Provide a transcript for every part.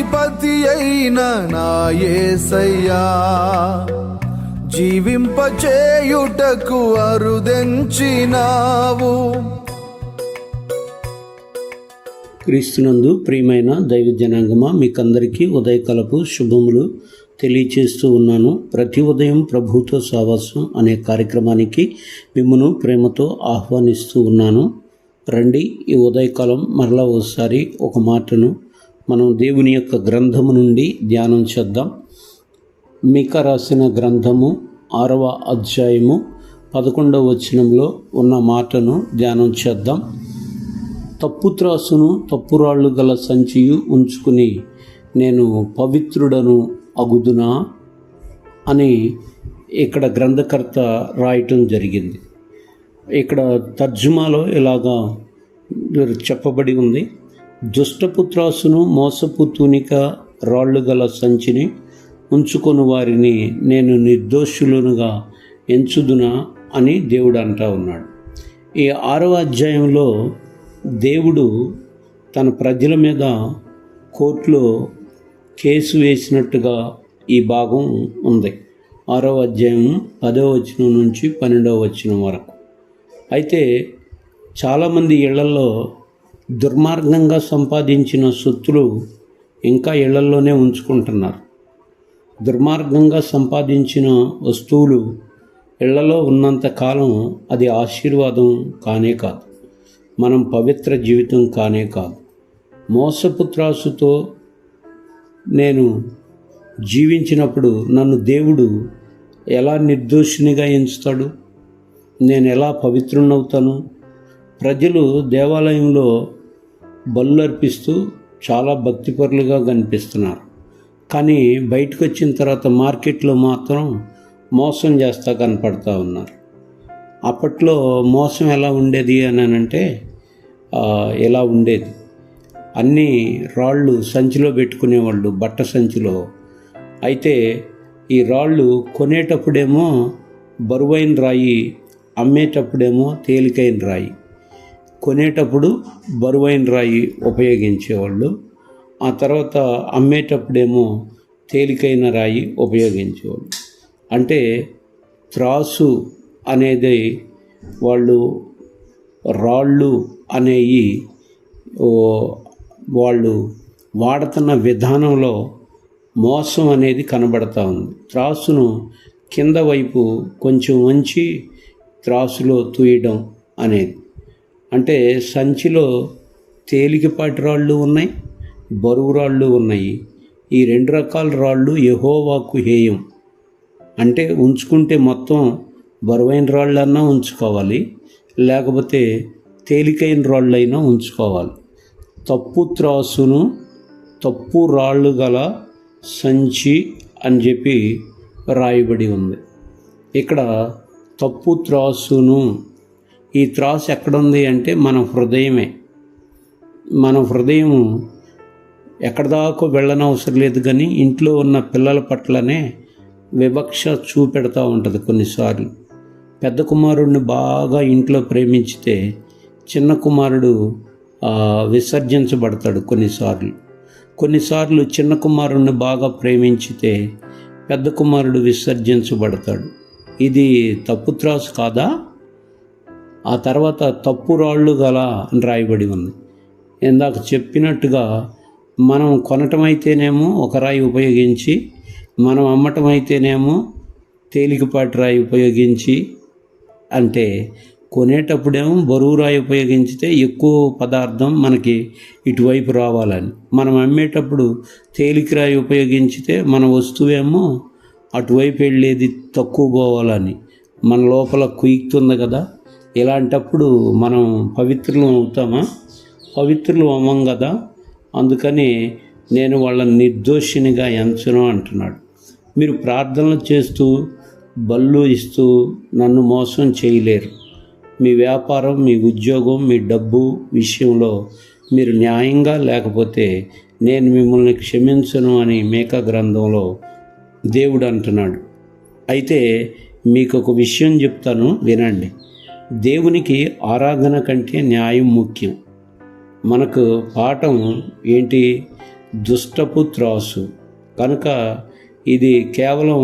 న్యాయాధిపతి అయిన నా యేసయ్యా, జీవింపచేయుటకు అరుదెంచినావు. క్రీస్తునందు ప్రియమైన దైవ జనాంగమా, మీకందరికీ ఉదయకాలపు శుభములు తెలియచేస్తూ ఉన్నాను. ప్రతి ఉదయం ప్రభుతో సావాసం అనే కార్యక్రమానికి మిమ్మను ప్రేమతో ఆహ్వానిస్తూ ఉన్నాను. రండి, ఈ ఉదయకాలం మరలా ఒకసారి ఒక మాటను మనం దేవుని యొక్క గ్రంథము నుండి ధ్యానం చేద్దాం. మీకా రాసిన గ్రంథము 6వ అధ్యాయము 11వ వచనంలో ఉన్న మాటను ధ్యానం చేద్దాం. తప్పు త్రాసును తప్పురాళ్ళు గల సంచియు ఉంచుకుని నేను పవిత్రుడను అగుదునా అని ఇక్కడ గ్రంథకర్త రాయటం జరిగింది. ఇక్కడ తర్జుమాలో ఇలాగా చెప్పబడి ఉంది: దుష్టపు త్రాసును మోసపు తూనిక రాళ్ళు గల సంచిని ఉంచుకొని వారిని నేను నిర్దోషులునుగా ఎంచుదునా అని దేవుడు అంటా ఉన్నాడు. ఈ 6వ అధ్యాయంలో దేవుడు తన ప్రజల మీద కోర్టులో కేసు వేసినట్టుగా ఈ భాగం ఉంది. 6వ అధ్యాయం 10వ వచనం నుంచి 12వ వచనం వరకు. అయితే చాలామంది ఇళ్లలో దుర్మార్గంగా సంపాదించిన సొత్తులు ఇంకా ఇళ్లలోనే ఉంచుకుంటున్నారు. దుర్మార్గంగా సంపాదించిన వస్తువులు ఇళ్లలో ఉన్నంత కాలం అది ఆశీర్వాదం కానే కాదు, మనం పవిత్ర జీవితం కానే కాదు. మోసపు త్రాసుతో నేను జీవించినప్పుడు నన్ను దేవుడు ఎలా నిర్దోషినిగా ఎంచుతాడు? నేను ఎలా పవిత్రునవుతాను? ప్రజలు దేవాలయంలో బలులు అర్పిస్తూ చాలా భక్తిపరులుగా కనిపిస్తున్నారు, కానీ బయటకు వచ్చిన తర్వాత మార్కెట్లో మాత్రం మోసం చేస్తూ కనపడతా ఉన్నారు. అప్పట్లో మోసం ఎలా ఉండేది అని అంటే ఎలా ఉండేది, అన్నీ రాళ్ళు సంచిలో పెట్టుకునేవాళ్ళు, బట్ట సంచిలో. అయితే ఈ రాళ్ళు కొనేటప్పుడేమో బరువైన రాయి, అమ్మేటప్పుడేమో తేలికైన రాయి. కొనేటప్పుడు బరువైన రాయి ఉపయోగించేవాళ్ళు, ఆ తర్వాత అమ్మేటప్పుడేమో తేలికైన రాయి ఉపయోగించేవాళ్ళు. అంటే త్రాసు అనేది వాళ్ళు రాళ్ళు అనేవి వాళ్ళు వాడుతున్న విధానంలో మోసం అనేది కనబడతా ఉంది. త్రాసును కింద వైపు కొంచెం వంచి త్రాసులో తూయడం అనేది, అంటే సంచిలో తేలికపాటి రాళ్ళు ఉన్నాయి, బరువు రాళ్ళు ఉన్నాయి. ఈ 2 రకాల రాళ్ళు యెహోవాకు హేయం. అంటే ఉంచుకుంటే మొత్తం బరువైన రాళ్ళన్నా ఉంచుకోవాలి, లేకపోతే తేలికైన రాళ్ళైనా ఉంచుకోవాలి. తప్పు త్రాసును తప్పు రాళ్ళు గల సంచి అని చెప్పి రాయబడి ఉంది. ఇక్కడ తప్పు త్రాసును, ఈ త్రాసు ఎక్కడుంది అంటే మన హృదయమే. మన హృదయం ఎక్కడ దాకా వెళ్ళనవసరం లేదు, కానీ ఇంట్లో ఉన్న పిల్లల పట్లనే వివక్ష చూపెడతా ఉంటుంది. కొన్నిసార్లు పెద్ద కుమారుడిని బాగా ఇంట్లో ప్రేమించితే చిన్న కుమారుడు విసర్జించబడతాడు. కొన్నిసార్లు చిన్న కుమారుడిని బాగా ప్రేమించితే పెద్ద కుమారుడు విసర్జించబడతాడు. ఇది తప్పు త్రాసు కాదా? ఆ తర్వాత తప్పు రాళ్ళు గల అని రాయబడి ఉంది. ఇందాక చెప్పినట్టుగా మనం కొనటం అయితేనేమో ఒక రాయి ఉపయోగించి, మనం అమ్మటం అయితేనేమో తేలికపాటి రాయి ఉపయోగించి, అంటే కొనేటప్పుడేమో బరువు రాయి ఉపయోగించితే ఎక్కువ పదార్థం మనకి ఇటువైపు రావాలని, మనం అమ్మేటప్పుడు తేలిక రాయి ఉపయోగించితే మన వస్తువేమో అటువైపు వెళ్ళేది తక్కువ పోవాలని మన లోపల కుయుక్తుంది కదా. ఇలాంటప్పుడు మనం పవిత్రులు అవుతామా? పవిత్రులు అవ్వం కదా. అందుకని నేను వాళ్ళని నిర్దోషినిగా ఎంచను అంటున్నాడు. మీరు ప్రార్థనలు చేస్తూ బళ్ళు ఇస్తూ నన్ను మోసం చేయలేరు. మీ వ్యాపారం, మీ ఉద్యోగం, మీ డబ్బు విషయంలో మీరు న్యాయంగా లేకపోతే నేను మిమ్మల్ని క్షమించను అని మీకా గ్రంథంలో దేవుడు అంటున్నాడు. అయితే మీకు ఒక విషయం చెప్తాను, వినండి. దేవునికి ఆరాధన కంటే న్యాయం ముఖ్యం. మనకు పాఠం ఏంటి? దుష్టపు త్రాసు. కనుక ఇది కేవలం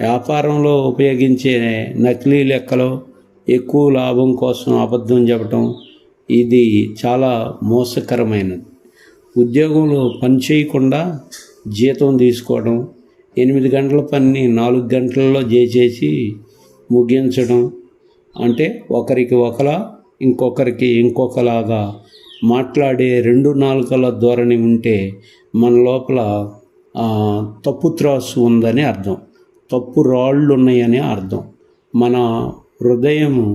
వ్యాపారంలో ఉపయోగించే నకిలీ లెక్కలో ఎక్కువ లాభం కోసం అబద్ధం చెప్పటం ఇది చాలా మోసకరమైనది. ఉద్యోగంలో పని చేయకుండా జీతం తీసుకోవడం, 8 గంటల పని 4 గంటల్లో చేసేసి ముగించడం, అంటే ఒకరికి ఒకలా ఇంకొకరికి ఇంకొకలాగా మాట్లాడే 2 నాలుకల ధోరణి ఉంటే మన లోపల తప్పు త్రాసు ఉందని అర్థం, తప్పు రాళ్ళు ఉన్నాయని అర్థం. మన హృదయము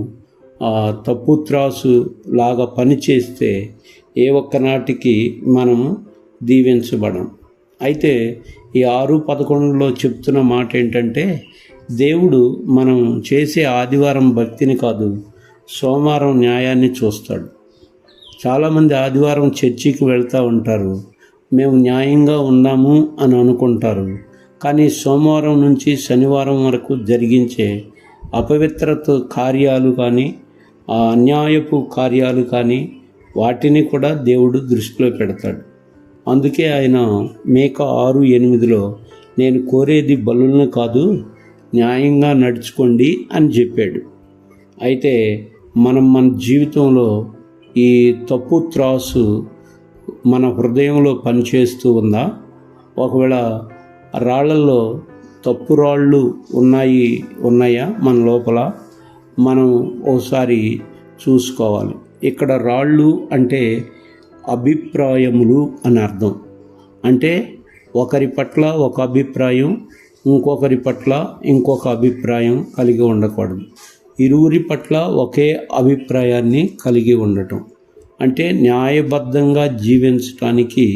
తప్పు త్రాసు లాగా పనిచేస్తే ఏ ఒక్కనాటికి మనము దీవించబడం. అయితే ఈ 6:11లో చెప్తున్న మాట ఏంటంటే, దేవుడు మనం చేసే ఆదివారం భక్తిని కాదు, సోమవారం న్యాయాన్ని చూస్తాడు. చాలామంది ఆదివారం చర్చికి వెళ్తూ ఉంటారు, మేము న్యాయంగా ఉన్నాము అని అనుకుంటారు. కానీ సోమవారం నుంచి శనివారం వరకు జరిగించే అపవిత్రత కార్యాలు కానీ అన్యాయపు కార్యాలు కానీ వాటిని కూడా దేవుడు దృష్టిలో పెడతాడు. అందుకే ఆయన మేక 6:8లో నేను కోరేది బలులను కాదు, న్యాయంగా నడుచుకోండి అని చెప్పాడు. అయితే మన జీవితంలో ఈ తప్పు త్రాసు మన హృదయంలో పనిచేస్తూ ఉందా? ఒకవేళ రాళ్లలో తప్పు రాళ్ళు ఉన్నాయా మన లోపల? మనం ఒకసారి చూసుకోవాలి. ఇక్కడ రాళ్ళు అంటే అభిప్రాయములు అని అర్థం. అంటే ఒకరి పట్ల ఒక అభిప్రాయం, ఇంకొకరి పట్ల ఇంకొక అభిప్రాయం కలిగి ఉండకూడదు. ఇరువురి పట్ల ఒకే అభిప్రాయాన్ని కలిగి ఉండటం. అంటే న్యాయబద్ధంగా జీవించటానికి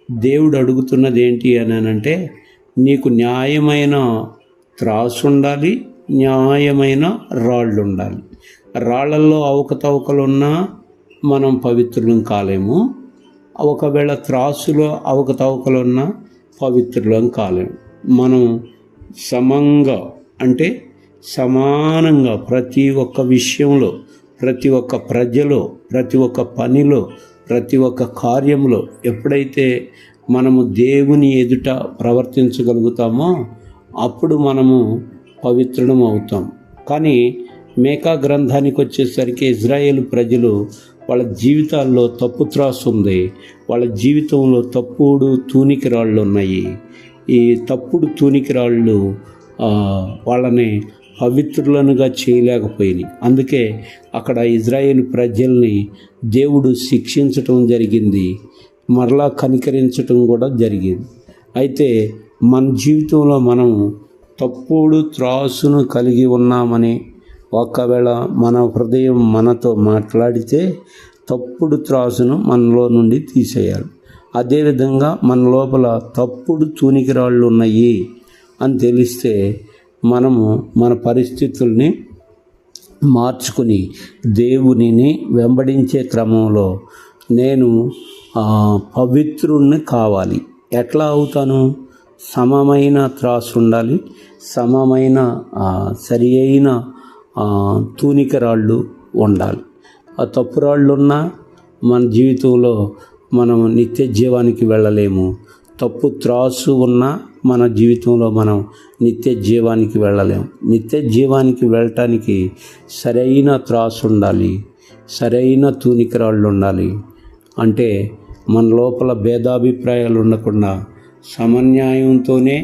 దేవుడు అడుగుతున్నది ఏంటి అని అంటే, నీకు న్యాయమైన త్రాసు ఉండాలి, న్యాయమైన రాళ్ళు ఉండాలి. రాళ్లలో అవకతవకలున్నా మనం పవిత్రులం కాలేము, ఒకవేళ త్రాసులో అవకతవకలున్నా పవిత్రులం కాలేము. మనం సమంగా అంటే సమానంగా ప్రతి ఒక్క విషయంలో, ప్రతి ఒక్క ప్రజలో, ప్రతి ఒక్క పనిలో, ప్రతి ఒక్క కార్యంలో ఎప్పుడైతే మనము దేవుని ఎదుట ప్రవర్తించగలుగుతామో అప్పుడు మనము పవిత్రులం అవుతాం. కానీ మేకా గ్రంథానికి వచ్చేసరికి ఇజ్రాయేల్ ప్రజలు వాళ్ళ జీవితాల్లో తప్పు త్రాసు ఉంది, వాళ్ళ జీవితంలో తప్పుడు తూనికి రాళ్ళు ఉన్నాయి. ఈ తప్పుడు తూనికి రాళ్ళు వాళ్ళని పవిత్రులనుగా చేయలేకపోయినాయి. అందుకే అక్కడ ఇజ్రాయేల్ ప్రజల్ని దేవుడు శిక్షించటం జరిగింది, మరలా కనికరించటం కూడా జరిగింది. అయితే మన జీవితంలో మనం తప్పుడు త్రాసును కలిగి ఉన్నామని ఒకవేళ మన హృదయం మనతో మాట్లాడితే తప్పుడు త్రాసును మనలో నుండి తీసేయాలి. అదేవిధంగా మన లోపల తప్పుడు తూనికిరాళ్ళు ఉన్నాయి అని తెలిస్తే మనము మన పరిస్థితుల్ని మార్చుకుని దేవునిని వెంబడించే క్రమంలో నేను పవిత్రుణ్ణి కావాలి. ఎట్లా అవుతాను? సమమైన త్రాసు ఉండాలి, సమమైన సరి అయిన తూనికరాళ్ళు ఉండాలి. ఆ తప్పు రాళ్ళు ఉన్నా మన జీవితంలో మనం నిత్య జీవానికి వెళ్ళలేము. తప్పు త్రాసు ఉన్నా మన జీవితంలో మనం నిత్య జీవానికి వెళ్ళలేము. నిత్య జీవానికి వెళ్ళటానికి సరైన త్రాసు ఉండాలి, సరైన తూనికరాళ్ళు ఉండాలి. అంటే మన లోపల భేదాభిప్రాయాలు ఉండకుండా సమన్యాయంతోనే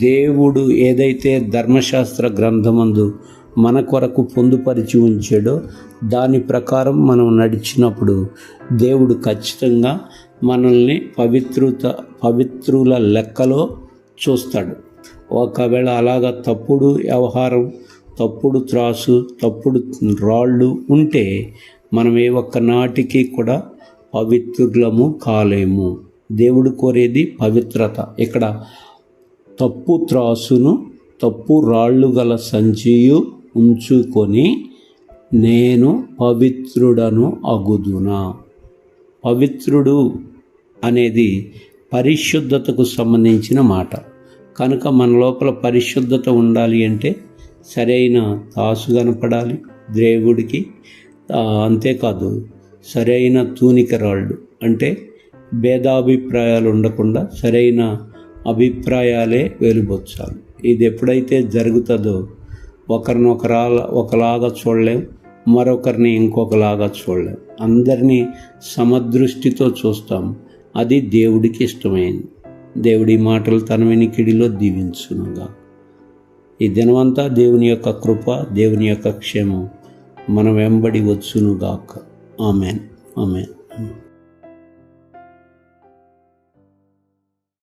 దేవుడు ఏదైతే ధర్మశాస్త్ర గ్రంథమందు మన కొరకు పొందుపరిచి ఉంచాడో దాని ప్రకారం మనం నడిచినప్పుడు దేవుడు ఖచ్చితంగా మనల్ని పవిత్రుల లెక్కలో చూస్తాడు. ఒకవేళ అలాగా తప్పుడు వ్యవహారం, తప్పుడు త్రాసు, తప్పుడు రాళ్ళు ఉంటే మనం ఏ ఒక్క నాటికి కూడా పవిత్రులము కాలేము. దేవుడు కోరేది పవిత్రత. ఇక్కడ తప్పు త్రాసును తప్పు రాళ్ళు గల సంచియు ఉంచుకొని నేను పవిత్రుడను అగుదునా. పవిత్రుడు అనేది పరిశుద్ధతకు సంబంధించిన మాట. కనుక మన లోపల పరిశుద్ధత ఉండాలి అంటే సరైన తాసు కనపడాలి దేవుడికి. అంతేకాదు సరైన తూనిక రాళ్ళు అంటే భేదాభిప్రాయాలు ఉండకుండా సరైన అభిప్రాయాలే వెలుబొచ్చాలి. ఇది ఎప్పుడైతే జరుగుతుందో ఒకరిని ఒకలాగా చూడలేం, మరొకరిని ఇంకొకలాగా చూడలేం. అందరినీ సమదృష్టితో చూస్తాం. అది దేవుడికి ఇష్టమైంది. దేవుడి మాటలు తన వినికిడిలో దీవించునుగా. ఈ దినమంతా దేవుని యొక్క కృప, దేవుని యొక్క క్షేమం మన వెంబడి వచ్చునుగాక. ఆమెన్. ఆమెన్.